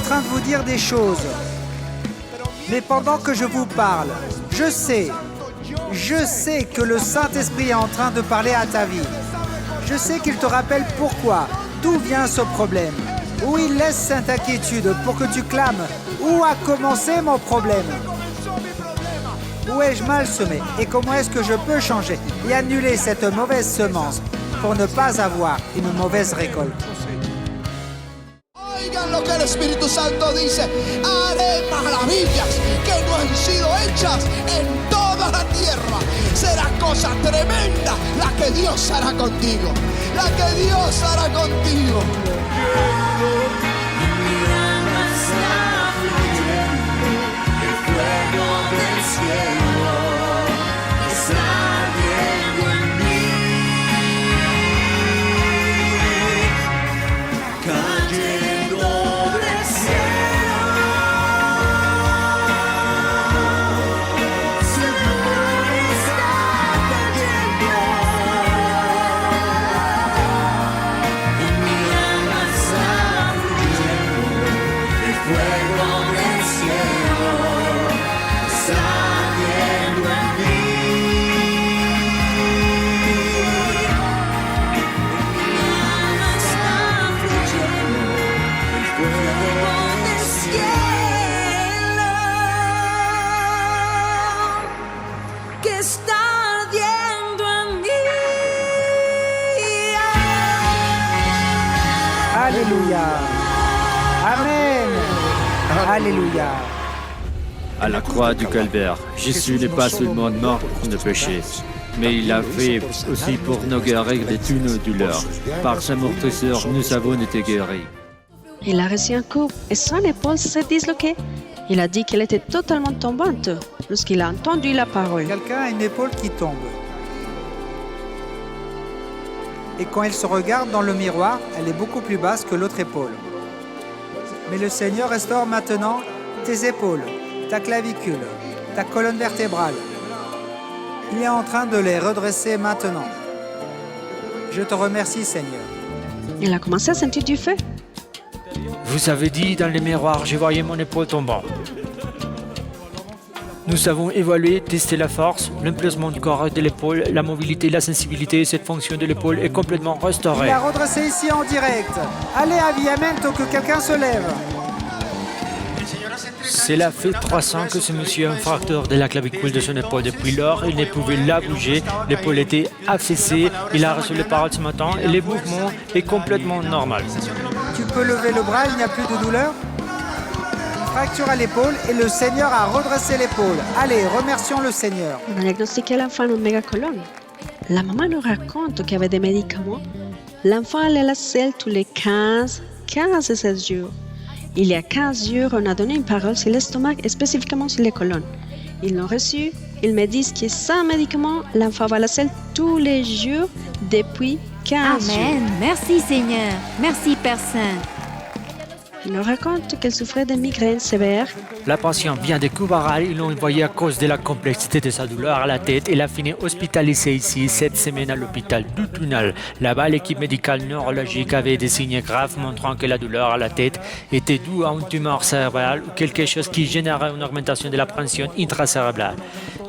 train de vous dire des choses. Mais pendant que je vous parle, je sais que le Saint-Esprit est en train de parler à ta vie. Je sais qu'il te rappelle pourquoi, d'où vient ce problème, où il laisse cette inquiétude pour que tu clames. Où a commencé mon problème? Où ai-je mal semé? Et comment est-ce que je peux changer et annuler cette mauvaise semence pour ne pas avoir une mauvaise récolte? Oigan lo que el Espíritu Santo dice: haré maravillas que no han sido hechas en toda la tierra. Será cosa tremenda la que Dios hará contigo, la que Dios hará contigo. Mi alma está fluyendo, el fuego del cielo está ardiendo en mí, cayendo del cielo, su gloria está cayendo, mi alma está fluyendo, el fuego del cielo está ardiendo en mí. Mi alma está fluyendo, el fuego del cielo que está ardiendo en mí. Alléluia. Amen. Alléluia. À la croix du calvaire, Jésus n'est pas seulement mort pour nos péchés, mais il l'a fait aussi pour nous guérir de toutes nos douleurs. Par sa mortisseur, nous avons été guéris. Il a reçu un coup et son épaule s'est disloquée. Il a dit qu'elle était totalement tombante lorsqu'il a entendu la parole. Quelqu'un a une épaule qui tombe. Et quand il se regarde dans le miroir, elle est beaucoup plus basse que l'autre épaule. Mais le Seigneur restaure maintenant tes épaules, ta clavicule, ta colonne vertébrale. Il est en train de les redresser maintenant. Je te remercie, Seigneur. Il a commencé à sentir du feu. Vous avez dit dans le miroir, je voyais mon épaule tombant. Nous avons évalué, testé la force, l'emplacement du corps et de l'épaule, la mobilité, la sensibilité. Cette fonction de l'épaule est complètement Il restaurée. a redressé ici en direct. Allez, avviamento, que quelqu'un se lève. Cela fait 3 ans que ce monsieur a un fracture de la clavicule de son épaule. Depuis lors, il ne pouvait la bouger. L'épaule était affaissée. Il a reçu les paroles ce matin et le mouvement est complètement normal. Tu peux lever le bras, il n'y a plus de douleur. Une fracture à l'épaule et le Seigneur a redressé l'épaule. Allez, remercions le Seigneur. On a diagnostiqué l'enfant en mégacolone. La maman nous raconte qu'il y avait des médicaments. L'enfant allait à la selle tous les 15 et 16 jours. Il y a 15 jours, on a donné une parole sur l'estomac et spécifiquement sur les colonnes. Ils l'ont reçu. Ils me disent que sans médicament, l'enfant va à la selle tous les jours depuis 15 jours. Amen. Merci Seigneur. Merci Père Saint. Il nous raconte qu'elle souffrait de migraines sévères. La patiente vient de Kubaral. Ils l'ont envoyée à cause de la complexité de sa douleur à la tête. Elle a fini hospitalisée ici 7 semaines à l'hôpital du Tunnel. Là-bas, l'équipe médicale neurologique avait des signes graves montrant que la douleur à la tête était due à une tumeur cérébrale ou quelque chose qui générait une augmentation de la pression intracérébrale.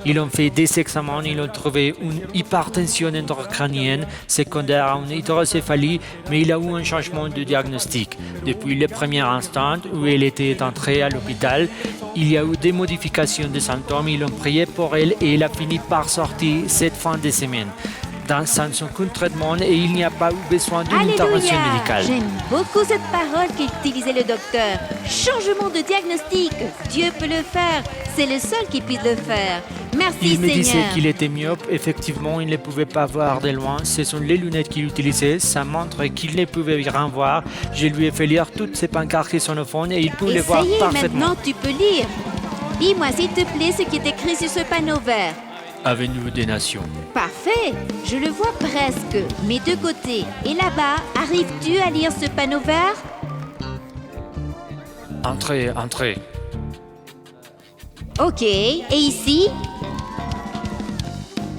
Ils ont fait des examens, ils ont trouvé une hypertension intracrânienne secondaire à une hydrocéphalie, mais il y a eu un changement de diagnostic. Depuis le premier instant où elle était entrée à l'hôpital, il y a eu des modifications de symptômes, ils ont prié pour elle et elle a fini par sortir cette fin de semaine. Dans son traitement et il n'y a pas eu besoin d'une intervention Alléluia. médicale. J'aime beaucoup cette parole qu'utilisait le docteur. Changement de diagnostic. Dieu peut le faire. C'est le seul qui puisse le faire. Merci Il me disait Seigneur. qu'il était myope. Effectivement, il ne pouvait pas voir de loin. Ce sont les lunettes qu'il utilisait. Ça montre qu'il ne pouvait rien voir. Je lui ai fait lire toutes ces pancartes qui sont au fond et il peut les voir Et ça y est, parfaitement. maintenant tu peux lire. Dis-moi s'il te plaît ce qui est écrit sur ce panneau vert. Avenue des Nations. Parfait, je le vois presque, mais de côté. Et là-bas, arrives-tu à lire ce panneau vert? Entrez, entrez. Ok, et ici?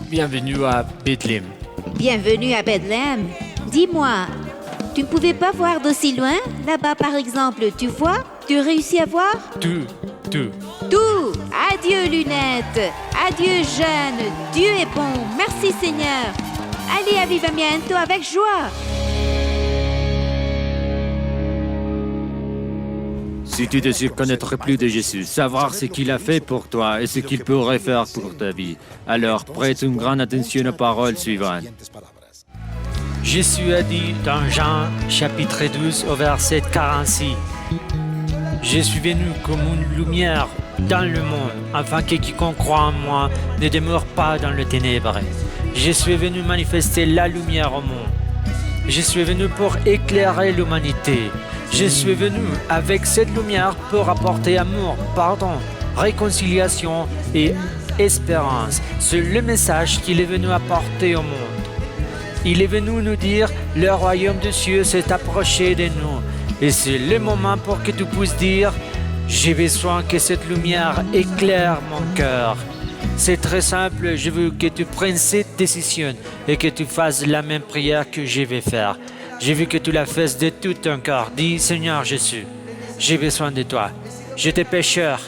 Bienvenue à Bethléem. Bienvenue à Bethléem. Dis-moi, tu ne pouvais pas voir d'aussi loin? Là-bas, par exemple, tu vois? Tu réussis à voir? Tout. Tout. Adieu lunettes. Adieu jeune. Dieu est bon. Merci Seigneur. Allez à Vivamiento avec joie. Si tu désires connaître plus de Jésus, savoir ce qu'il a fait pour toi et ce qu'il pourrait faire pour ta vie, alors prête une grande attention aux paroles suivantes. Jésus a dit dans Jean chapitre 12 au verset 46, « Je suis venu comme une lumière dans le monde, afin que quiconque croit en moi ne demeure pas dans le ténèbre. Je suis venu manifester la lumière au monde. Je suis venu pour éclairer l'humanité. Je suis venu avec cette lumière pour apporter amour, pardon, réconciliation et espérance. C'est le message qu'il est venu apporter au monde. Il est venu nous dire, le royaume des cieux s'est approché de nous. Et c'est le moment pour que tu puisses dire, j'ai besoin que cette lumière éclaire mon cœur. C'est très simple, je veux que tu prennes cette décision et que tu fasses la même prière que je vais faire. Je veux que tu la fasses de tout ton cœur. Dis, Seigneur Jésus, j'ai besoin de toi. J'étais pécheur,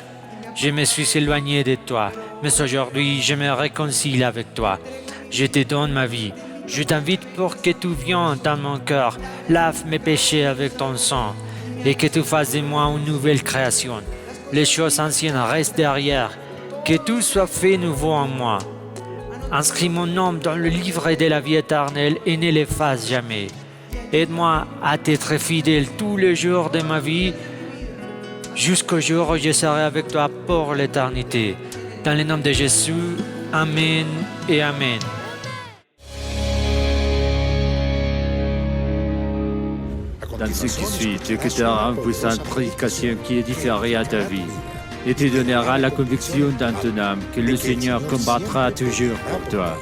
je me suis éloigné de toi, mais aujourd'hui je me réconcilie avec toi. Je te donne ma vie. Je t'invite pour que tu viennes dans mon cœur, lave mes péchés avec ton sang et que tu fasses de moi une nouvelle création. Les choses anciennes restent derrière, que tout soit fait nouveau en moi. Inscris mon nom dans le livre de la vie éternelle et ne l'efface jamais. Aide-moi à t'être fidèle tous les jours de ma vie, jusqu'au jour où je serai avec toi pour l'éternité. Dans le nom de Jésus, Amen et Amen. Dans ce qui suit, tu écouteras une puissante prédication qui est différée à ta vie et te donnera la conviction dans ton âme que le Seigneur combattra toujours pour toi.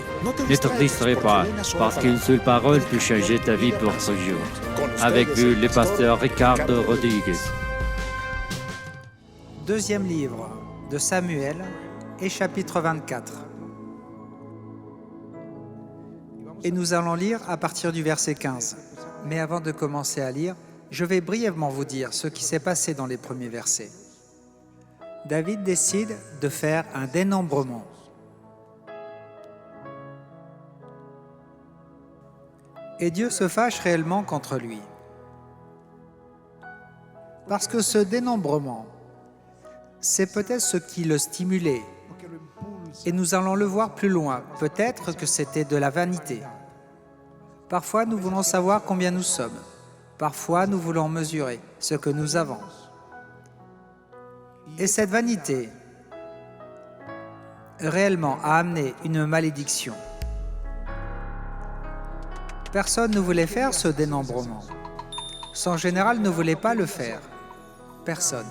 Ne te distrais pas, parce qu'une seule parole peut changer ta vie pour toujours. Avec vous, le pasteur Ricardo Rodriguez. Deuxième livre de Samuel et chapitre 24. Et nous allons lire à partir du verset 15. Mais avant de commencer à lire, je vais brièvement vous dire ce qui s'est passé dans les premiers versets. David décide de faire un dénombrement. Et Dieu se fâche réellement contre lui. Parce que ce dénombrement, c'est peut-être ce qui le stimulait. Et nous allons le voir plus loin. Peut-être que c'était de la vanité. Parfois, nous voulons savoir combien nous sommes. Parfois, nous voulons mesurer ce que nous avons. Et cette vanité, réellement, a amené une malédiction. Personne ne voulait faire ce dénombrement. Son général ne voulait pas le faire. Personne.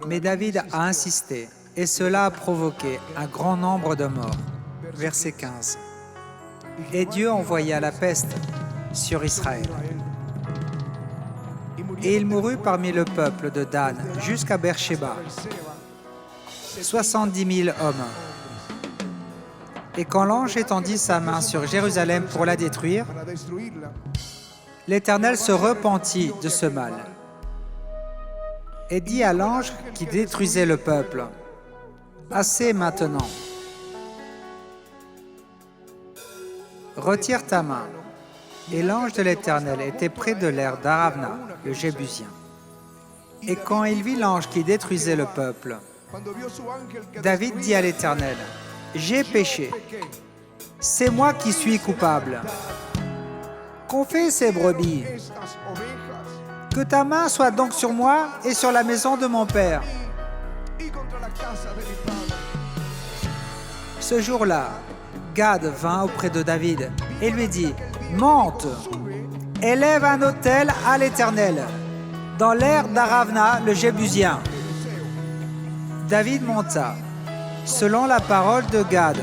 Mais David a insisté, et cela a provoqué un grand nombre de morts. Verset 15. Et Dieu envoya la peste sur Israël. Et il mourut parmi le peuple de Dan jusqu'à Beersheba, 70 000 hommes. Et quand l'ange étendit sa main sur Jérusalem pour la détruire, l'Éternel se repentit de ce mal et dit à l'ange qui détruisait le peuple, « Assez maintenant, retire ta main. » Et l'ange de l'Éternel était près de l'aire d'Aravna, le Jébusien. Et quand il vit l'ange qui détruisait le peuple, David dit à l'Éternel, « J'ai péché. C'est moi qui suis coupable. Qu'ont fait ces brebis? Que ta main soit donc sur moi et sur la maison de mon père. » Ce jour-là, Gad vint auprès de David et lui dit, « Monte, élève un autel à l'Éternel, dans l'aire d'Aravna, le Jébusien. » David monta, selon la parole de Gad,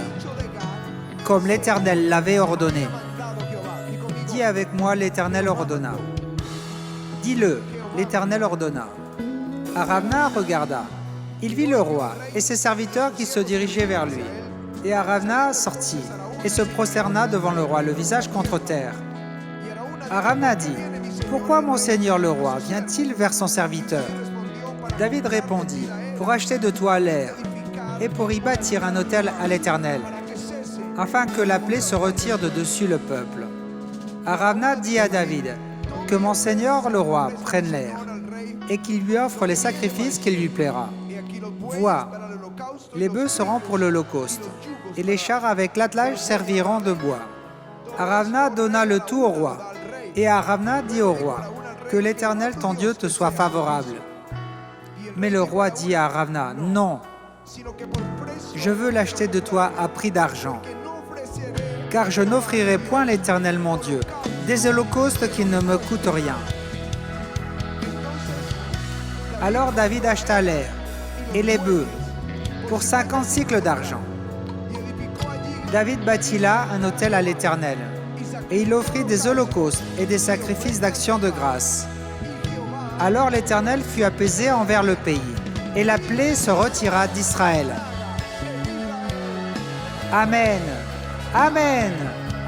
comme l'Éternel l'avait ordonné. Dis avec moi, l'Éternel ordonna. Dis-le, l'Éternel ordonna. Aravna regarda. Il vit le roi et ses serviteurs qui se dirigeaient vers lui. Et Aravna sortit et se prosterna devant le roi, le visage contre terre. Aravna dit, « Pourquoi mon seigneur le roi vient-il vers son serviteur ?» David répondit, pour acheter de toi l'air et pour y bâtir un autel à l'Éternel, afin que la plaie se retire de dessus le peuple. Aravna dit à David, que mon seigneur le roi prenne l'air et qu'il lui offre les sacrifices qu'il lui plaira. Vois, les bœufs seront pour l'holocauste et les chars avec l'attelage serviront de bois. Aravna donna le tout au roi et Aravna dit au roi, que l'Éternel ton Dieu te soit favorable. Mais le roi dit à Aravna, non, je veux l'acheter de toi à prix d'argent, car je n'offrirai point l'Éternel mon Dieu des holocaustes qui ne me coûtent rien. Alors David acheta l'air et les bœufs pour 50 cycles d'argent. David bâtit là un autel à l'Éternel, et il offrit des holocaustes et des sacrifices d'action de grâce. Alors l'Éternel fut apaisé envers le pays, et la plaie se retira d'Israël. Amen. Amen.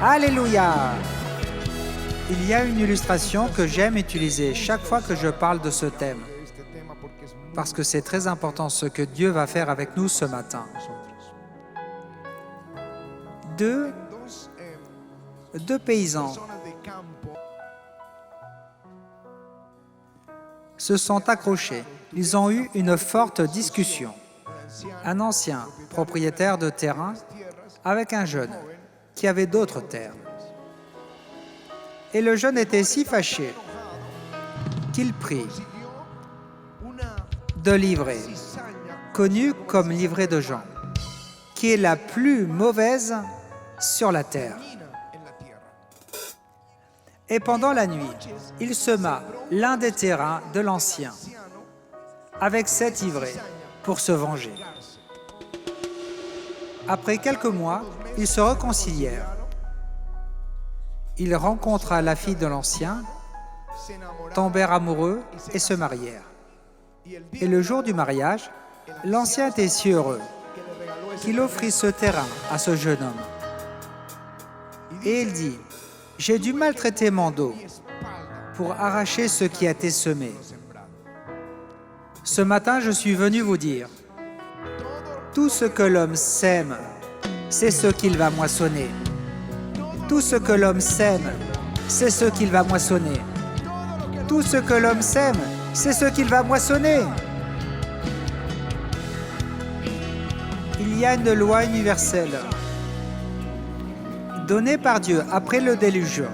Alléluia. Il y a une illustration que j'aime utiliser chaque fois que je parle de ce thème, parce que c'est très important ce que Dieu va faire avec nous ce matin. Deux paysans se sont accrochés. Ils ont eu une forte discussion. Un ancien propriétaire de terrain avec un jeune qui avait d'autres terres. Et le jeune était si fâché qu'il prit de l'ivrée, connue comme l'ivrée de Jean, qui est la plus mauvaise sur la terre. Et pendant la nuit, il sema l'un des terrains de l'ancien avec cette ivrée pour se venger. Après quelques mois, ils se réconcilièrent. Il rencontra la fille de l'ancien, tombèrent amoureux et se marièrent. Et le jour du mariage, l'ancien était si heureux qu'il offrit ce terrain à ce jeune homme. Et il dit, « J'ai dû maltraiter mon dos pour arracher ce qui a été semé. Ce matin, je suis venu vous dire, tout ce que l'homme sème, c'est ce qu'il va moissonner. Tout ce que l'homme sème, c'est ce qu'il va moissonner. Tout ce que l'homme sème, c'est ce qu'il va moissonner. » Il y a une loi universelle donnée par Dieu après le déluge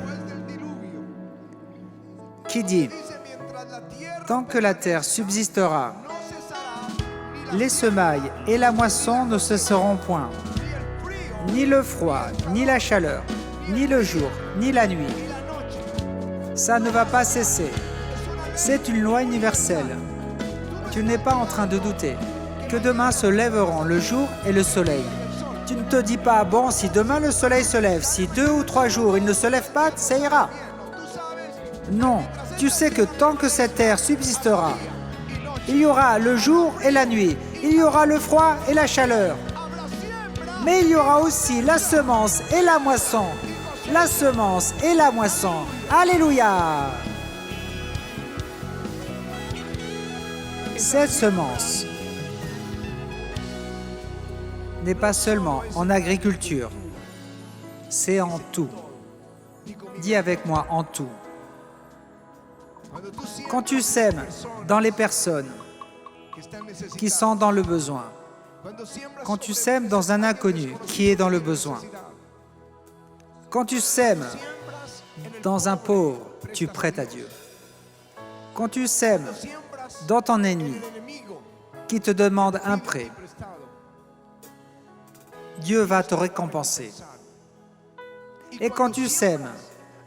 qui dit, tant que la terre subsistera, les semailles et la moisson ne cesseront point, ni le froid, ni la chaleur, ni le jour, ni la nuit. Ça ne va pas cesser. C'est une loi universelle. Tu n'es pas en train de douter que demain se lèveront le jour et le soleil. Tu ne te dis pas, bon, si demain le soleil se lève, si 2 ou 3 jours il ne se lève pas, ça ira. Non, tu sais que tant que cette terre subsistera, il y aura le jour et la nuit, il y aura le froid et la chaleur. Mais il y aura aussi la semence et la moisson. La semence et la moisson. Alléluia! Cette semence n'est pas seulement en agriculture, c'est en tout. Dis avec moi, en tout. Quand tu sèmes dans les personnes qui sont dans le besoin, quand tu sèmes dans un inconnu qui est dans le besoin, quand tu sèmes dans un pauvre, tu prêtes à Dieu. Quand tu sèmes dans ton ennemi qui te demande un prêt, Dieu va te récompenser. Et quand tu sèmes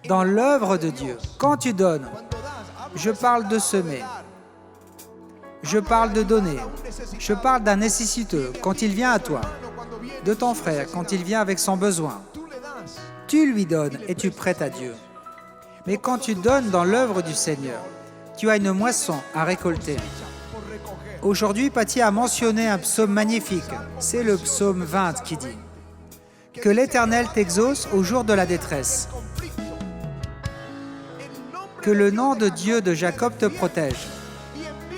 dans l'œuvre de Dieu, quand tu donnes, je parle de semer, je parle de donner, je parle d'un nécessiteux quand il vient à toi, de ton frère quand il vient avec son besoin. Tu lui donnes et tu prêtes à Dieu. Mais quand tu donnes dans l'œuvre du Seigneur, tu as une moisson à récolter. Aujourd'hui, Patty a mentionné un psaume magnifique. C'est le psaume 20 qui dit « Que l'Éternel t'exauce au jour de la détresse. Que le nom de Dieu de Jacob te protège.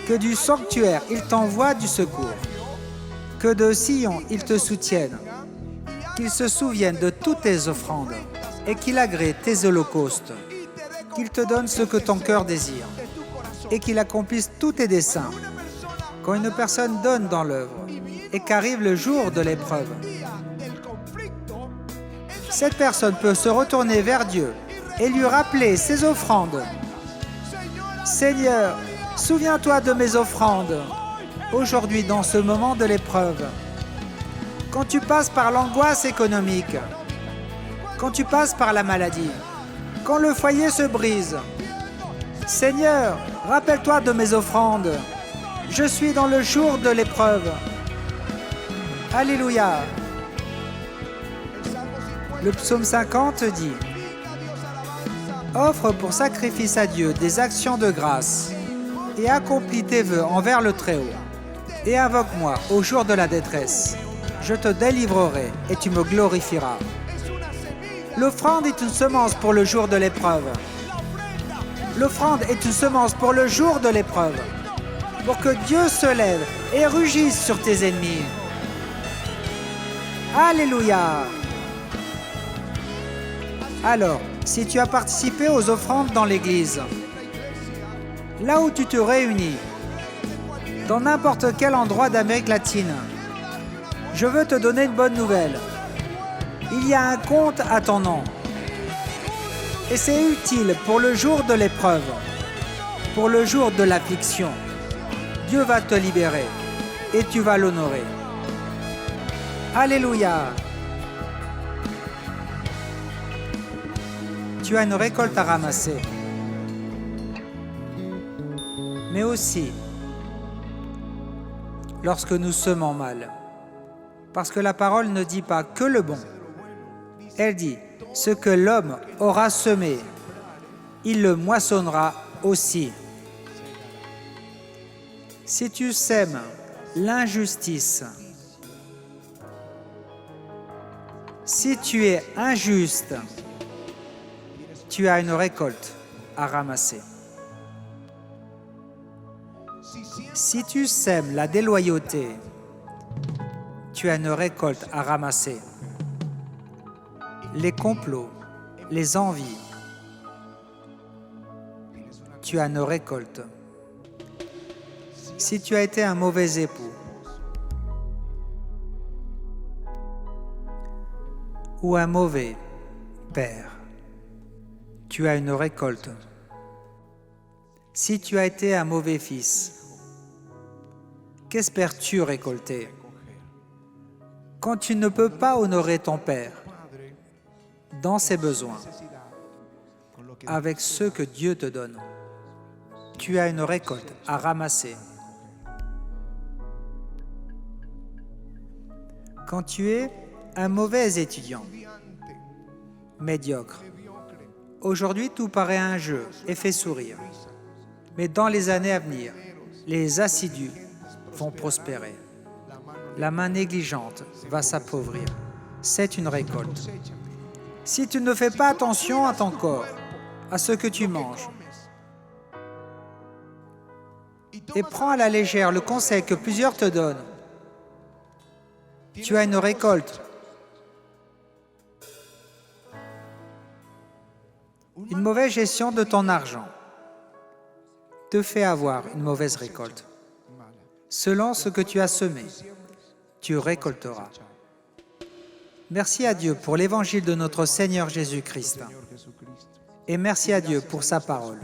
Que du sanctuaire, il t'envoie du secours. Que de Sion, il te soutienne. Qu'il se souvienne de toutes tes offrandes et qu'il agrée tes holocaustes. Qu'il te donne ce que ton cœur désire et qu'il accomplisse tous tes desseins. Quand une personne donne dans l'œuvre et qu'arrive le jour de l'épreuve, cette personne peut se retourner vers Dieu et lui rappeler ses offrandes. Seigneur, souviens-toi de mes offrandes aujourd'hui dans ce moment de l'épreuve. Quand tu passes par l'angoisse économique, quand tu passes par la maladie, quand le foyer se brise, Seigneur, rappelle-toi de mes offrandes. Je suis dans le jour de l'épreuve. Alléluia. Le psaume 50 dit: offre pour sacrifice à Dieu des actions de grâce et accomplis tes vœux envers le Très-Haut. Et invoque-moi au jour de la détresse. Je te délivrerai et tu me glorifieras. L'offrande est une semence pour le jour de l'épreuve. L'offrande est une semence pour le jour de l'épreuve, pour que Dieu se lève et rugisse sur tes ennemis. Alléluia. Alors, si tu as participé aux offrandes dans l'église, là où tu te réunis, dans n'importe quel endroit d'Amérique latine, je veux te donner une bonne nouvelle. Il y a un compte à ton nom. Et c'est utile pour le jour de l'épreuve, pour le jour de l'affliction. Dieu va te libérer et tu vas l'honorer. Alléluia. Tu as une récolte à ramasser. Mais aussi, lorsque nous semons mal, parce que la parole ne dit pas que le bon. Elle dit, ce que l'homme aura semé, il le moissonnera aussi. Si tu sèmes l'injustice, si tu es injuste, tu as une récolte à ramasser. Si tu sèmes la déloyauté, tu as une récolte à ramasser. Les complots, les envies, tu as une récolte. Si tu as été un mauvais époux ou un mauvais père, tu as une récolte. Si tu as été un mauvais fils, qu'espères-tu récolter? Quand tu ne peux pas honorer ton père dans ses besoins, avec ce que Dieu te donne, tu as une récolte à ramasser. Quand tu es un mauvais étudiant, médiocre, aujourd'hui tout paraît un jeu et fait sourire, mais dans les années à venir, les assidus vont prospérer. La main négligente va s'appauvrir. C'est une récolte. Si tu ne fais pas attention à ton corps, à ce que tu manges, et prends à la légère le conseil que plusieurs te donnent, tu as une récolte. Une mauvaise gestion de ton argent te fait avoir une mauvaise récolte. Selon ce que tu as semé, tu récolteras. Merci à Dieu pour l'évangile de notre Seigneur Jésus-Christ. Et merci à Dieu pour sa parole.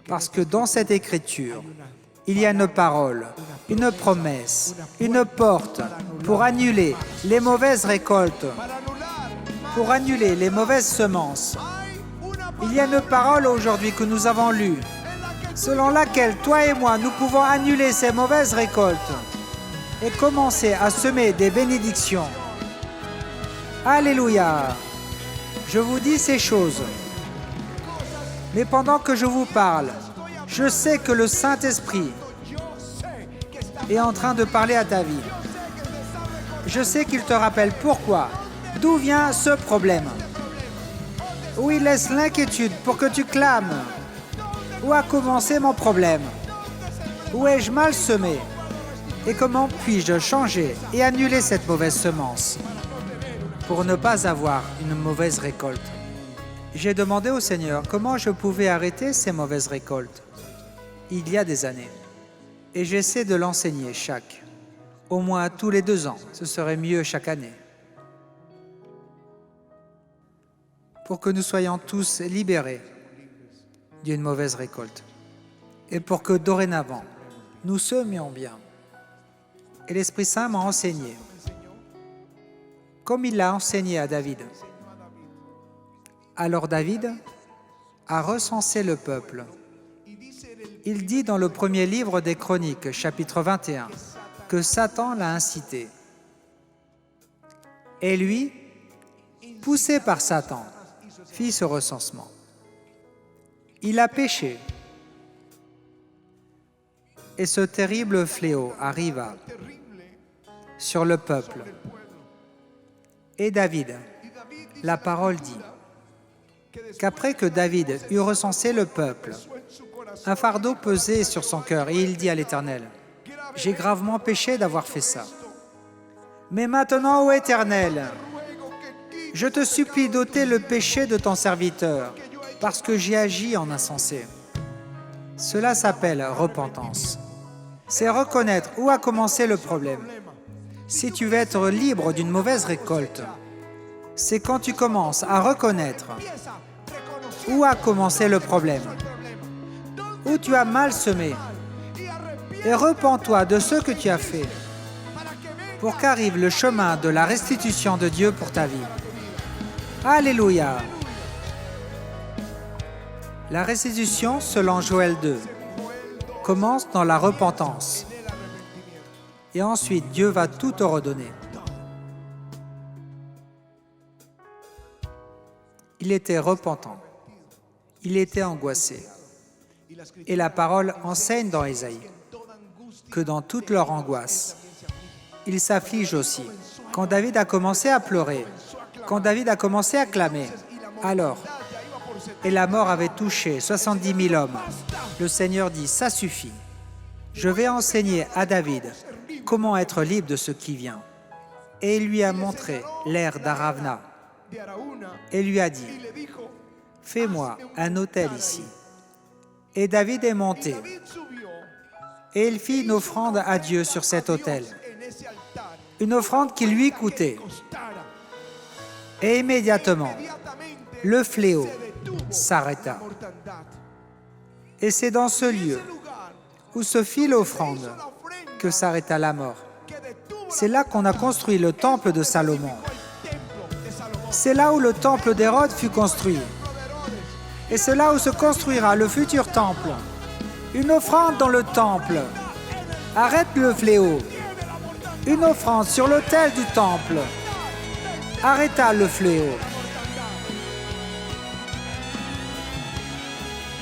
Parce que dans cette écriture, il y a une parole, une promesse, une porte pour annuler les mauvaises récoltes, pour annuler les mauvaises semences. Il y a une parole aujourd'hui que nous avons lue, selon laquelle toi et moi, nous pouvons annuler ces mauvaises récoltes et commencer à semer des bénédictions. Alléluia! Je vous dis ces choses, mais pendant que je vous parle, je sais que le Saint-Esprit est en train de parler à ta vie. Je sais qu'il te rappelle pourquoi, d'où vient ce problème. Où il laisse l'inquiétude pour que tu clames. Où a commencé mon problème? Où ai-je mal semé? Et comment puis-je changer et annuler cette mauvaise semence pour ne pas avoir une mauvaise récolte? J'ai demandé au Seigneur comment je pouvais arrêter ces mauvaises récoltes il y a des années. Et j'essaie de l'enseigner au moins tous les 2 ans. Ce serait mieux chaque année. Pour que nous soyons tous libérés d'une mauvaise récolte. Et pour que dorénavant, nous semions bien. Et l'Esprit Saint m'a enseigné, comme il l'a enseigné à David. Alors David a recensé le peuple. Il dit dans le premier livre des Chroniques, chapitre 21, que Satan l'a incité. Et lui, poussé par Satan, fit ce recensement. Il a péché. Et ce terrible fléau arriva sur le peuple. Et David, la parole dit, qu'après que David eut recensé le peuple, un fardeau pesait sur son cœur et il dit à l'Éternel, « J'ai gravement péché d'avoir fait ça. Mais maintenant, ô Éternel, je te supplie d'ôter le péché de ton serviteur, parce que j'ai agi en insensé. » Cela s'appelle repentance. C'est reconnaître où a commencé le problème. Si tu veux être libre d'une mauvaise récolte, c'est quand tu commences à reconnaître où a commencé le problème, où tu as mal semé, et repens-toi de ce que tu as fait, pour qu'arrive le chemin de la restitution de Dieu pour ta vie. Alléluia! La restitution, selon Joël 2, commence dans la repentance. Et ensuite, Dieu va tout te redonner. Il était repentant. Il était angoissé. Et la parole enseigne dans Ésaïe que dans toute leur angoisse, ils s'affligent aussi. Quand David a commencé à pleurer, quand David a commencé à clamer, alors, et la mort avait touché 70 000 hommes, le Seigneur dit, ça suffit. Je vais enseigner à David comment être libre de ce qui vient. Et il lui a montré l'air d'Aravna et lui a dit, fais-moi un autel ici. Et David est monté et il fit une offrande à Dieu sur cet autel. Une offrande qui lui coûtait. Et immédiatement, le fléau s'arrêta. Et c'est dans ce lieu où se fit l'offrande que s'arrêta la mort. C'est là qu'on a construit le temple de Salomon. C'est là où le temple d'Hérode fut construit. Et c'est là où se construira le futur temple. Une offrande dans le temple arrête le fléau. Une offrande sur l'autel du temple arrêta le fléau.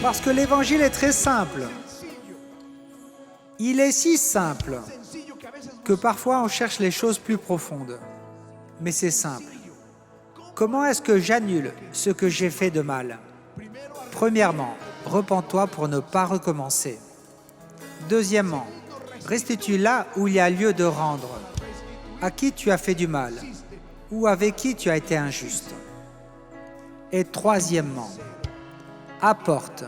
Parce que l'évangile est très simple. Il est si simple que parfois on cherche les choses plus profondes. Mais c'est simple. Comment est-ce que j'annule ce que j'ai fait de mal? Premièrement, repens-toi pour ne pas recommencer. Deuxièmement, restitue là où il y a lieu de rendre, à qui tu as fait du mal ou avec qui tu as été injuste. Et troisièmement, apporte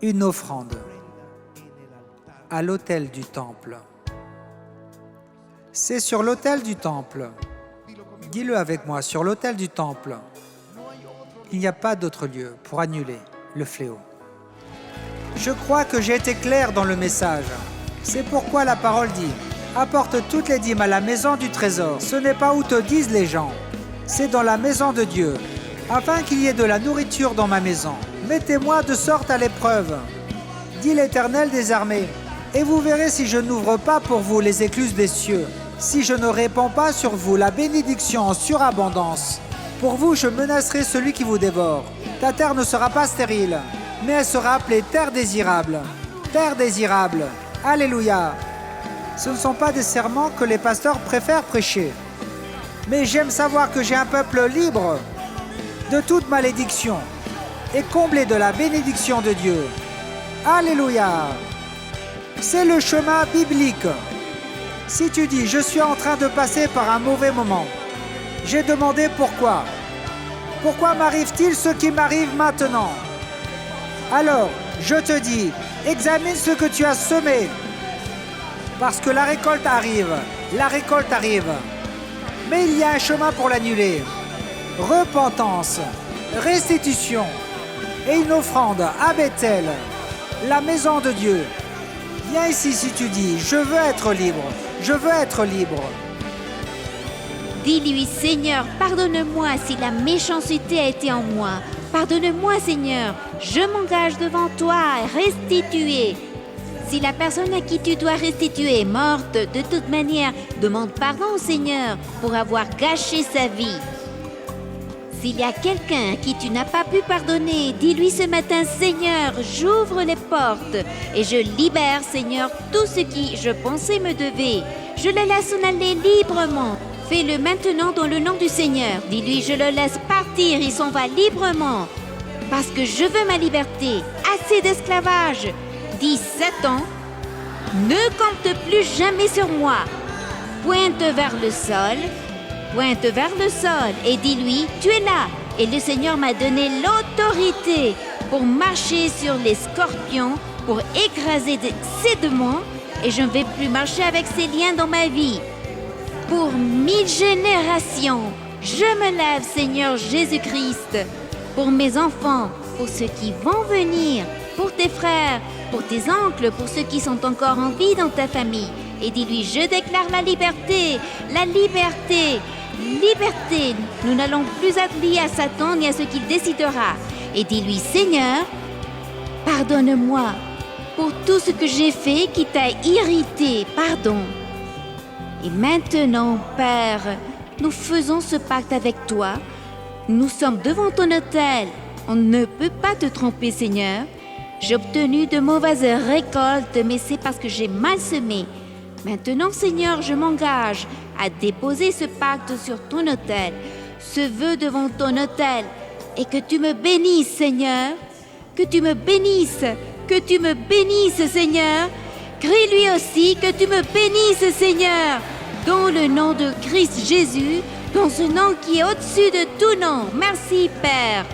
une offrande à l'autel du temple. C'est sur l'autel du temple, dis-le avec moi, sur l'autel du temple, il n'y a pas d'autre lieu pour annuler le fléau. Je crois que j'ai été clair dans le message. C'est pourquoi la parole dit « Apporte toutes les dîmes à la maison du trésor. Ce n'est pas où te disent les gens, c'est dans la maison de Dieu, afin qu'il y ait de la nourriture dans ma maison. Mettez-moi de sorte à l'épreuve, dit l'Éternel des armées, et vous verrez si je n'ouvre pas pour vous les écluses des cieux, si je ne répands pas sur vous la bénédiction en surabondance. Pour vous, je menacerai celui qui vous dévore. Ta terre ne sera pas stérile, mais elle sera appelée terre désirable. Terre désirable. Alléluia. Ce ne sont pas des serments que les pasteurs préfèrent prêcher. Mais j'aime savoir que j'ai un peuple libre de toute malédiction et comblé de la bénédiction de Dieu. Alléluia. C'est le chemin biblique. Si tu dis « Je suis en train de passer par un mauvais moment », j'ai demandé pourquoi. Pourquoi m'arrive-t-il ce qui m'arrive maintenant? Alors, je te dis, examine ce que tu as semé. Parce que la récolte arrive. La récolte arrive. Mais il y a un chemin pour l'annuler. Repentance, restitution et une offrande à Bethel, la maison de Dieu. Viens ici si tu dis, je veux être libre. Je veux être libre. Dis-lui, Seigneur, pardonne-moi si la méchanceté a été en moi. Pardonne-moi, Seigneur. Je m'engage devant toi à restituer. Si la personne à qui tu dois restituer est morte, de toute manière, demande pardon au Seigneur pour avoir gâché sa vie. S'il y a quelqu'un à qui tu n'as pas pu pardonner, dis-lui ce matin, Seigneur, j'ouvre les portes et je libère, Seigneur, tout ce qui, je pensais, me devait. Je le laisse en aller librement. Fais-le maintenant dans le nom du Seigneur. Dis-lui, je le laisse partir, il s'en va librement. Parce que je veux ma liberté. Assez d'esclavage. Dis, Satan, ne compte plus jamais sur moi. Pointe vers le sol. Pointe vers le sol et dis-lui, tu es là. Et le Seigneur m'a donné l'autorité pour marcher sur les scorpions, pour écraser ces démons. Et je ne vais plus marcher avec ces liens dans ma vie. Pour 1000 générations, je me lève, Seigneur Jésus-Christ, pour mes enfants, pour ceux qui vont venir, pour tes frères, pour tes oncles, pour ceux qui sont encore en vie dans ta famille. Et dis-lui, je déclare la liberté, la liberté, liberté. Nous n'allons plus être liés à Satan ni à ce qu'il décidera. Et dis-lui, Seigneur, pardonne-moi pour tout ce que j'ai fait qui t'a irrité. Pardon. Et maintenant, Père, nous faisons ce pacte avec toi. Nous sommes devant ton autel. On ne peut pas te tromper, Seigneur. J'ai obtenu de mauvaises récoltes, mais c'est parce que j'ai mal semé. Maintenant, Seigneur, je m'engage à déposer ce pacte sur ton autel, ce vœu devant ton autel, et que tu me bénisses, Seigneur. Que tu me bénisses, que tu me bénisses, Seigneur. Crie-lui aussi que tu me bénisses, Seigneur, dans le nom de Christ Jésus, dans ce nom qui est au-dessus de tout nom. Merci, Père.